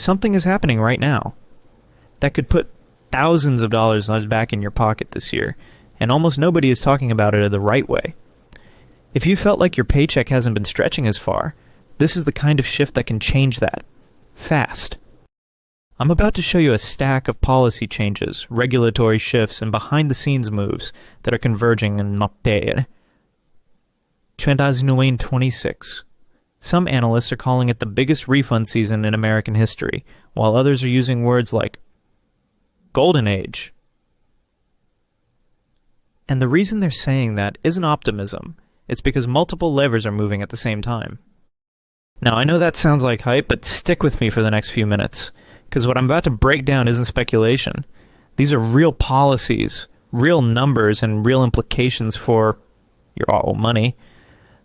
something is happening right now that could put thousands of dollars back in your pocket this year, and almost nobody is talking about it the right way. If you felt like your paycheck hasn't been stretching as far, this is the kind of shift that can change that. Fast. I'm about to show you a stack of policy changes, regulatory shifts, and behind-the-scenes moves that are converging in Mapper. 2026. Some analysts are calling it the biggest refund season in American history, while others are using words like Golden Age. And the reason they're saying that isn't optimism. It's because multiple levers are moving at the same time. Now, I know that sounds like hype, but stick with me for the next few minutes, because what I'm about to break down isn't speculation. These are real policies, real numbers, and real implications for your money.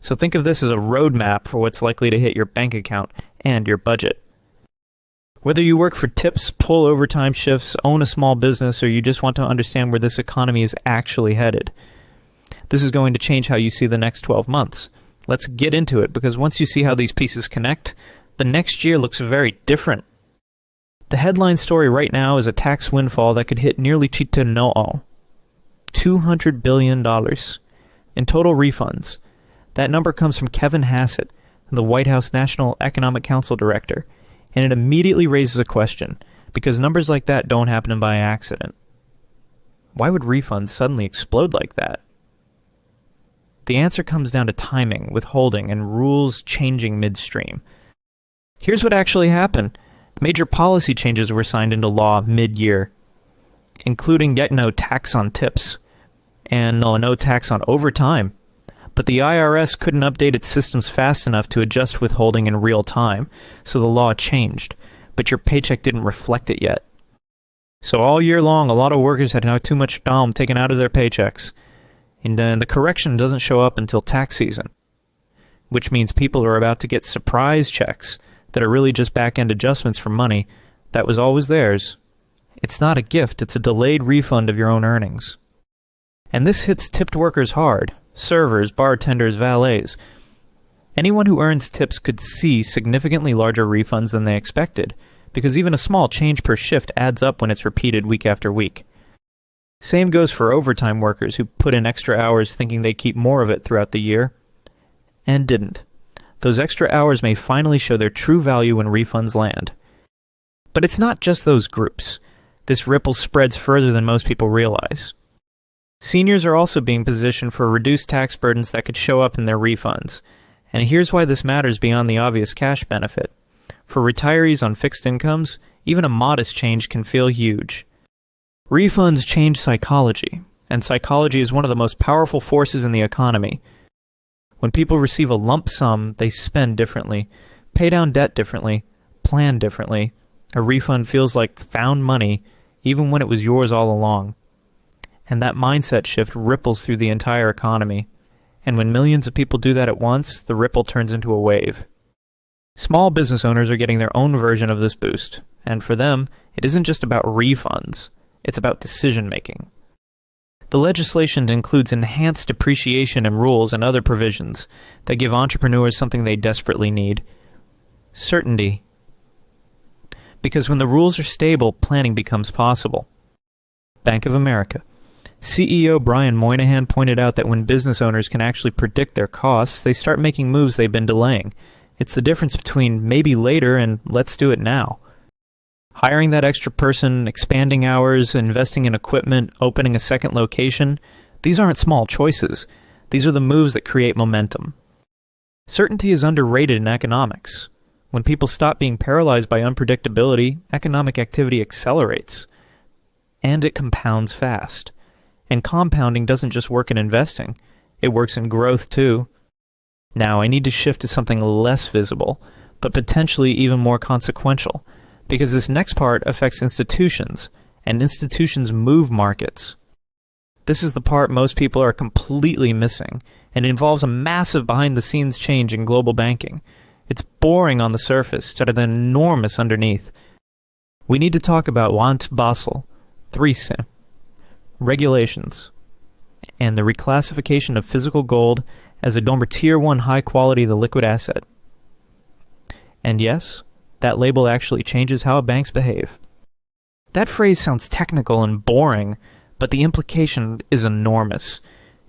So think of this as a roadmap for what's likely to hit your bank account and your budget. Whether you work for tips, pull overtime shifts, own a small business, or you just want to understand where this economy is actually headed, this is going to change how you see the next 12 months. Let's get into it, because once you see how these pieces connect, the next year looks very different. The headline story right now is a tax windfall that could hit nearly $200 billion in total refunds. That number comes from Kevin Hassett, the White House National Economic Council Director, and it immediately raises a question, because numbers like that don't happen by accident. Why would refunds suddenly explode like that? The answer comes down to timing, withholding, and rules changing midstream. Here's what actually happened. Major policy changes were signed into law mid-year, including yet no tax on tips, and no tax on overtime. But the IRS couldn't update its systems fast enough to adjust withholding in real time, so the law changed, but your paycheck didn't reflect it yet. So all year long, a lot of workers had too much dom taken out of their paychecks, and then the correction doesn't show up until tax season, which means people are about to get surprise checks that are really just back-end adjustments for money that was always theirs. It's not a gift, it's a delayed refund of your own earnings. And this hits tipped workers hard. Servers, bartenders, valets. Anyone who earns tips could see significantly larger refunds than they expected, because even a small change per shift adds up when it's repeated week after week. Same goes for overtime workers who put in extra hours thinking they'd keep more of it throughout the year, and didn't. Those extra hours may finally show their true value when refunds land. But it's not just those groups. This ripple spreads further than most people realize. Seniors are also being positioned for reduced tax burdens that could show up in their refunds. And here's why this matters beyond the obvious cash benefit. For retirees on fixed incomes, even a modest change can feel huge. Refunds change psychology, and psychology is one of the most powerful forces in the economy. When people receive a lump sum, they spend differently, pay down debt differently, plan differently. A refund feels like found money, even when it was yours all along. And that mindset shift ripples through the entire economy. And when millions of people do that at once, the ripple turns into a wave. Small business owners are getting their own version of this boost, and for them, it isn't just about refunds, it's about decision-making. The legislation includes enhanced depreciation and rules and other provisions that give entrepreneurs something they desperately need: certainty. Because when the rules are stable, planning becomes possible. Bank of America. CEO Brian Moynihan pointed out that when business owners can actually predict their costs, they start making moves they've been delaying. It's the difference between maybe later and let's do it now. Hiring that extra person, expanding hours, investing in equipment, opening a second location, these aren't small choices. These are the moves that create momentum. Certainty is underrated in economics. When people stop being paralyzed by unpredictability, economic activity accelerates. And it compounds fast. And compounding doesn't just work in investing, it works in growth too. Now I need to shift to something less visible, but potentially even more consequential, because this next part affects institutions, and institutions move markets. This is the part most people are completely missing, and it involves a massive behind-the-scenes change in global banking. It's boring on the surface, but enormous underneath. We need to talk about Want Basel, 3 regulations, and the reclassification of physical gold as a number Tier 1 high-quality the liquid asset. And yes, That label actually changes how banks behave. That phrase sounds technical and boring, but the implication is enormous.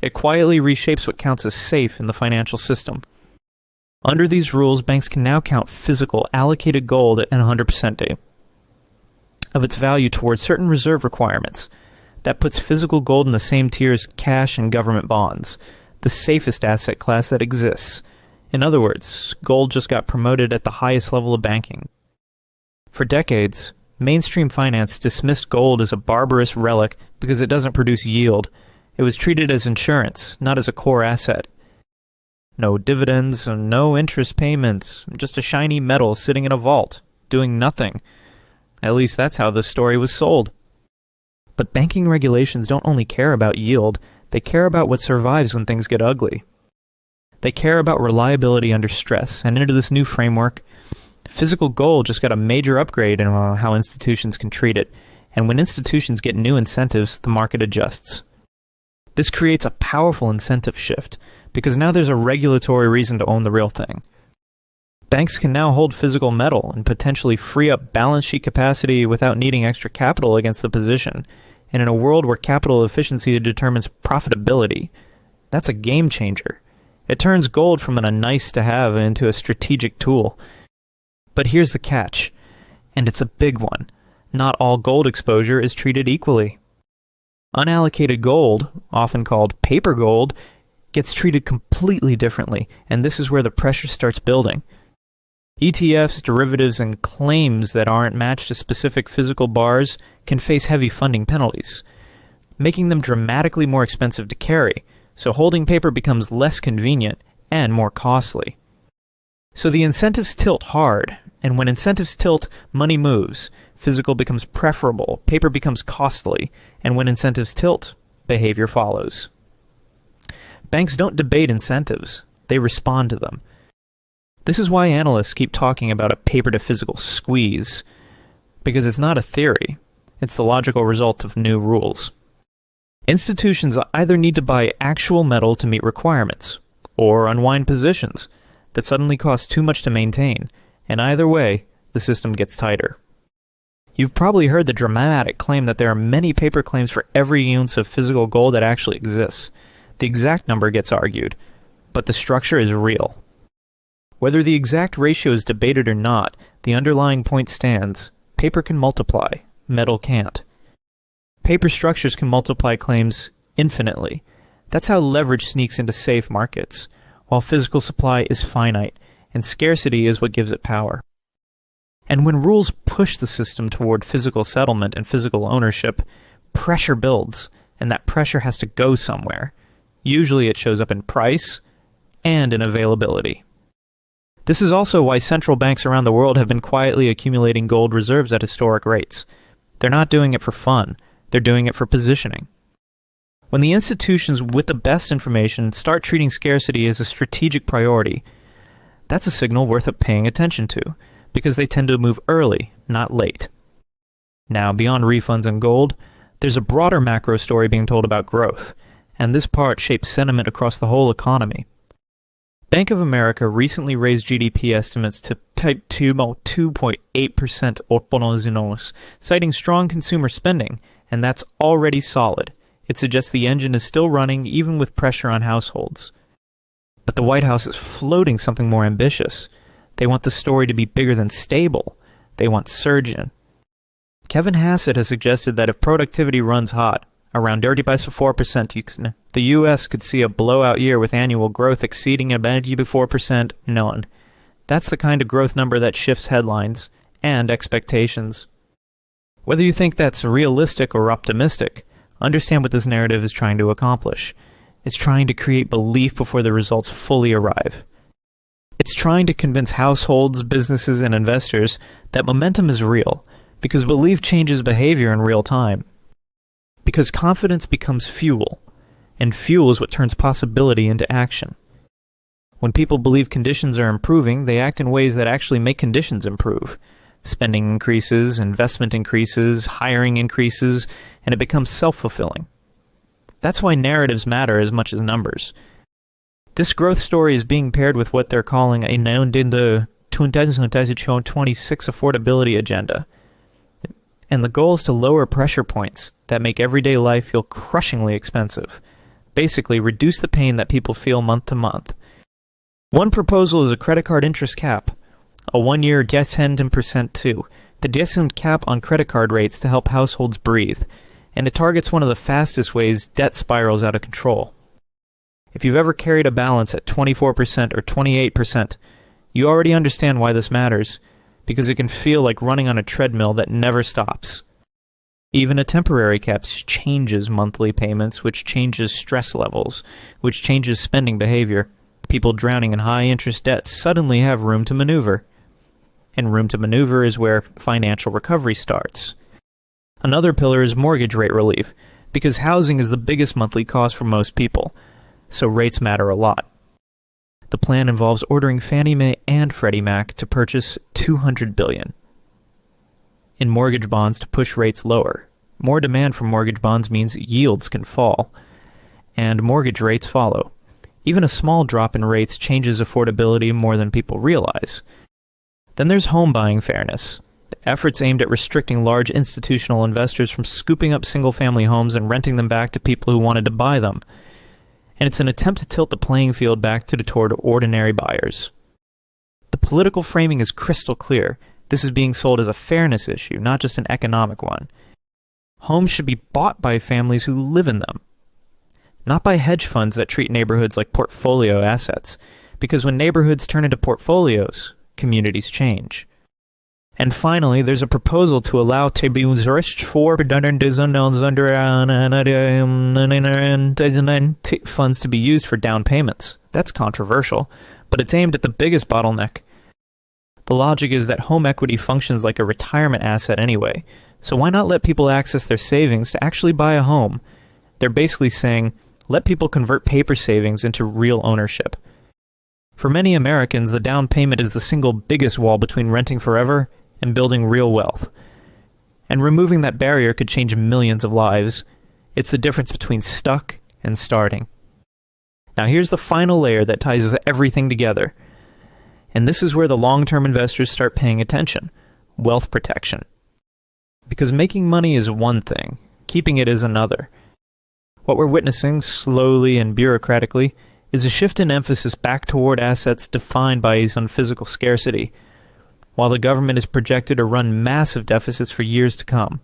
It quietly reshapes what counts as safe in the financial system. Under these rules, banks can now count physical, allocated gold at 100% of its value towards certain reserve requirements. That puts physical gold in the same tier as cash and government bonds, the safest asset class that exists. In other words, gold just got promoted at the highest level of banking. For decades, mainstream finance dismissed gold as a barbarous relic because it doesn't produce yield. It was treated as insurance, not as a core asset. No dividends, no interest payments, just a shiny metal sitting in a vault, doing nothing. At least that's how the story was sold. But banking regulations don't only care about yield, they care about what survives when things get ugly. They care about reliability under stress, and into this new framework, physical gold just got a major upgrade in how institutions can treat it, and when institutions get new incentives, the market adjusts. This creates a powerful incentive shift, because now there's a regulatory reason to own the real thing. Banks can now hold physical metal and potentially free up balance sheet capacity without needing extra capital against the position, and in a world where capital efficiency determines profitability, that's a game changer. It turns gold from a nice-to-have into a strategic tool. But here's the catch, and it's a big one. Not all gold exposure is treated equally. Unallocated gold, often called paper gold, gets treated completely differently, and this is where the pressure starts building. ETFs, derivatives, and claims that aren't matched to specific physical bars can face heavy funding penalties, making them dramatically more expensive to carry. So holding paper becomes less convenient and more costly. So the incentives tilt hard, and when incentives tilt, money moves. Physical becomes preferable, paper becomes costly, and when incentives tilt, behavior follows. Banks don't debate incentives, they respond to them. This is why analysts keep talking about a paper-to-physical squeeze, because it's not a theory, it's the logical result of new rules. Institutions either need to buy actual metal to meet requirements, or unwind positions that suddenly cost too much to maintain, and either way, the system gets tighter. You've probably heard the dramatic claim that there are many paper claims for every ounce of physical gold that actually exists. The exact number gets argued, but the structure is real. Whether the exact ratio is debated or not, the underlying point stands. Paper can multiply, metal can't. Paper structures can multiply claims infinitely. That's how leverage sneaks into safe markets, while physical supply is finite, and scarcity is what gives it power. And when rules push the system toward physical settlement and physical ownership, pressure builds, and that pressure has to go somewhere. Usually it shows up in price and in availability. This is also why central banks around the world have been quietly accumulating gold reserves at historic rates. They're not doing it for fun. They're doing it for positioning. When the institutions with the best information start treating scarcity as a strategic priority, that's a signal worth paying attention to, because they tend to move early, not late. Now, beyond refunds and gold, there's a broader macro story being told about growth, and this part shapes sentiment across the whole economy. Bank of America recently raised GDP estimates to type 2.8% optimism, citing strong consumer spending, and that's already solid. It suggests the engine is still running even with pressure on households. But the White House is floating something more ambitious. They want the story to be bigger than stable. They want surgeon. Kevin Hassett has suggested that if productivity runs hot, around 34%, the U.S. could see a blowout year with annual growth exceeding 4% none. That's the kind of growth number that shifts headlines and expectations. Whether you think that's realistic or optimistic, understand what this narrative is trying to accomplish. It's trying to create belief before the results fully arrive. It's trying to convince households, businesses, and investors that momentum is real, because belief changes behavior in real time. Because confidence becomes fuel, and fuel is what turns possibility into action. When people believe conditions are improving, they act in ways that actually make conditions improve. Spending increases, investment increases, hiring increases, and it becomes self-fulfilling. That's why narratives matter as much as numbers. This growth story is being paired with what they're calling a 2026 affordability agenda. And the goal is to lower pressure points that make everyday life feel crushingly expensive. Basically, reduce the pain that people feel month to month. One proposal is a credit card interest cap, a 1-year 10% too. The 10% cap on credit card rates to help households breathe, and it targets one of the fastest ways debt spirals out of control. If you've ever carried a balance at 24% or 28%, you already understand why this matters, because it can feel like running on a treadmill that never stops. Even a temporary cap changes monthly payments, which changes stress levels, which changes spending behavior. People drowning in high-interest debt suddenly have room to maneuver. And room to maneuver is where financial recovery starts. Another pillar is mortgage rate relief, because housing is the biggest monthly cost for most people, so rates matter a lot. The plan involves ordering Fannie Mae and Freddie Mac to purchase $200 billion in mortgage bonds to push rates lower. More demand for mortgage bonds means yields can fall, and mortgage rates follow. Even a small drop in rates changes affordability more than people realize. Then there's home buying fairness. Efforts aimed at restricting large institutional investors from scooping up single-family homes and renting them back to people who wanted to buy them. And it's an attempt to tilt the playing field back toward ordinary buyers. The political framing is crystal clear. This is being sold as a fairness issue, not just an economic one. Homes should be bought by families who live in them, not by hedge funds that treat neighborhoods like portfolio assets, because when neighborhoods turn into portfolios, communities change. And finally, there's a proposal to allow funds to be used for down payments. That's controversial, but it's aimed at the biggest bottleneck. The logic is that home equity functions like a retirement asset anyway, so why not let people access their savings to actually buy a home? They're basically saying, let people convert paper savings into real ownership. For many Americans, the down payment is the single biggest wall between renting forever and building real wealth. And removing that barrier could change millions of lives. It's the difference between stuck and starting. Now here's the final layer that ties everything together. And this is where the long-term investors start paying attention. Wealth protection. Because making money is one thing, keeping it is another. What we're witnessing, slowly and bureaucratically, is a shift in emphasis back toward assets defined by some physical scarcity, while the government is projected to run massive deficits for years to come,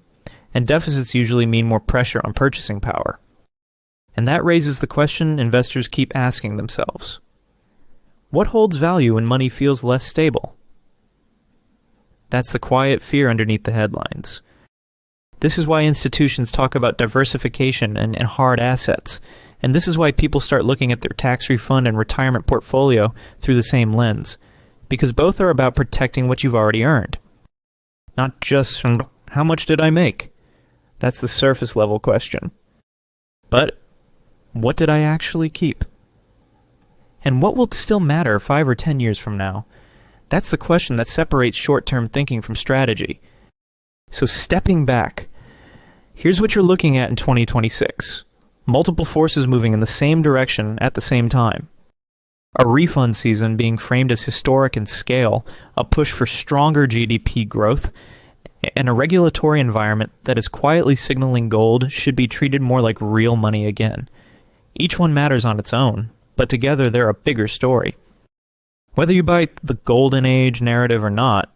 and deficits usually mean more pressure on purchasing power. And that raises the question investors keep asking themselves. What holds value when money feels less stable? That's the quiet fear underneath the headlines. This is why institutions talk about diversification and hard assets, and this is why people start looking at their tax refund and retirement portfolio through the same lens, because both are about protecting what you've already earned. Not just, how much did I make? That's the surface level question. But, what did I actually keep? And what will still matter 5 or 10 years from now? That's the question that separates short-term thinking from strategy. So stepping back, here's what you're looking at in 2026. Multiple forces moving in the same direction at the same time. A refund season being framed as historic in scale, a push for stronger GDP growth, and a regulatory environment that is quietly signaling gold should be treated more like real money again. Each one matters on its own, but together they're a bigger story. Whether you buy the golden age narrative or not,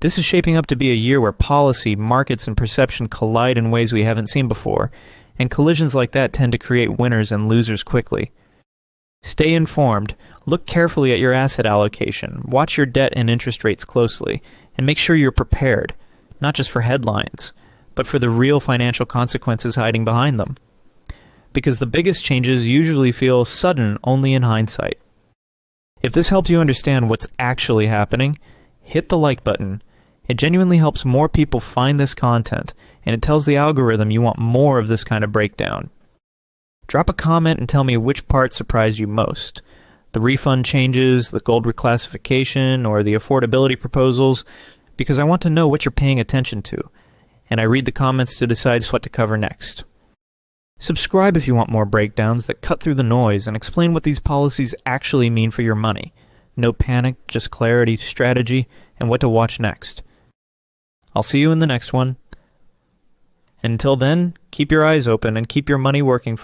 this is shaping up to be a year where policy, markets, and perception collide in ways we haven't seen before, and collisions like that tend to create winners and losers quickly. Stay informed, look carefully at your asset allocation, watch your debt and interest rates closely, and make sure you're prepared, not just for headlines, but for the real financial consequences hiding behind them. Because the biggest changes usually feel sudden only in hindsight. If this helps you understand what's actually happening, hit the like button. It genuinely helps more people find this content, and it tells the algorithm you want more of this kind of breakdown. Drop a comment and tell me which part surprised you most. The refund changes, the gold reclassification, or the affordability proposals, because I want to know what you're paying attention to, and I read the comments to decide what to cover next. Subscribe if you want more breakdowns that cut through the noise and explain what these policies actually mean for your money. No panic, just clarity, strategy, and what to watch next. I'll see you in the next one. Until then, keep your eyes open and keep your money working for you.